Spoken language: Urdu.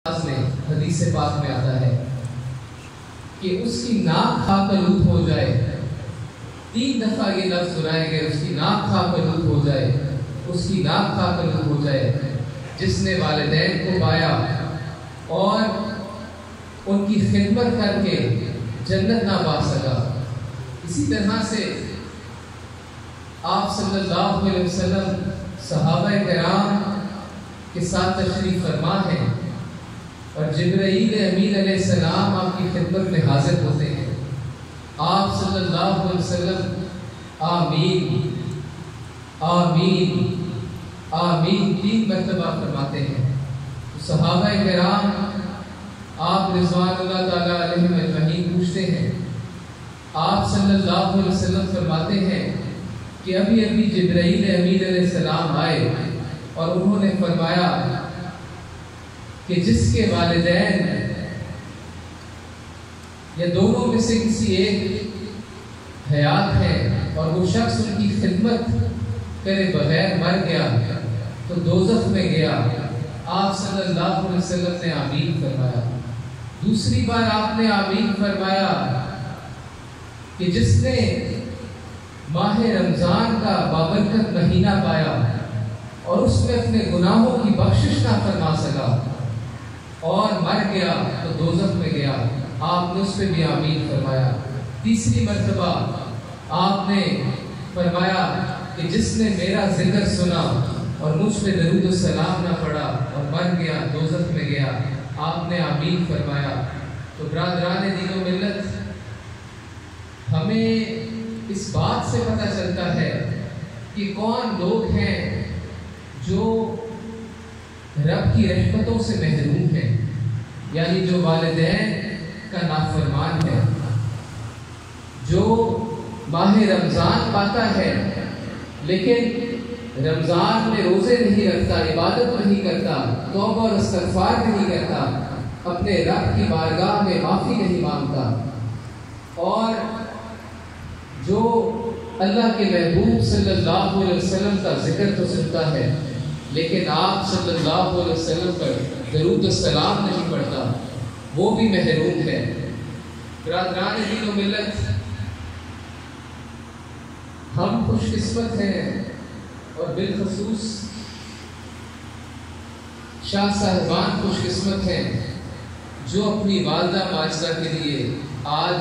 میں حدیث پاک میں آتا ہے کہ اس کی ناک کھا کر لوٹ ہو جائے. 3 دفعہ یہ لفظ سنائے گئے، اس کی ناک کھا کر لوٹ ہو جائے، اس کی ناک کھا کر لوٹ ہو جائے، جس نے والدین کو پایا اور ان کی خدمت کر کے جنت نہ پا سکا. اسی طرح سے آپ صلی اللہ علیہ وسلم صحابہ کرام کے ساتھ تشریف فرما ہے اور جبرائیل امین علیہ السلام آپ کی خدمت میں حاضر ہوتے ہیں. آپ صلی اللہ علیہ وسلم آمین آمین آمین 3 مرتبہ فرماتے ہیں. صحابہ کرام آپ رضوان اللہ تعالیٰ علیہ اجمعین پوچھتے ہیں، آپ صلی اللہ علیہ وسلم فرماتے ہیں کہ ابھی جبرائیل امین علیہ السلام آئے اور انہوں نے فرمایا کہ جس کے والدین یا دونوں میں سے کسی ایک حیات ہے اور وہ شخص ان کی خدمت کرے بغیر مر گیا تو دوزخ میں گیا. آپ صلی اللہ علیہ وسلم نے آمین فرمایا. دوسری بار آپ نے آمین فرمایا کہ جس نے ماہ رمضان کا بابرکت مہینہ پایا اور اس میں اپنے گناہوں کی بخشش نہ فرما سکا اور مر گیا تو دوزخ میں گیا. آپ نے اس پہ بھی آمین فرمایا. تیسری مرتبہ آپ نے فرمایا کہ جس نے میرا ذکر سنا اور مجھ پہ درود و سلام نہ پڑا اور مر گیا دوزخ میں گیا. آپ نے آمین فرمایا. تو برادران دین و ملت، ہمیں اس بات سے پتہ چلتا ہے کہ کون لوگ ہیں جو رب کی رحمتوں سے محروم ہیں، یعنی جو والدین کا نافرمان ہے، جو ماہ رمضان پاتا ہے لیکن رمضان میں روزے نہیں رکھتا، عبادت نہیں کرتا، توبہ اور استغفار نہیں کرتا، اپنے رب کی بارگاہ میں معافی نہیں مانگتا، اور جو اللہ کے محبوب صلی اللہ علیہ وسلم کا ذکر تو سنتا ہے لیکن آپ صلی اللہ علیہ وسلم پر درود و سلام نہیں پڑھتا، وہ بھی محروم ہے. برادران دین و ملت، ہم خوش قسمت ہیں اور بالخصوص شاہ صاحبان خوش قسمت ہیں جو اپنی والدہ ماجدہ کے لیے آج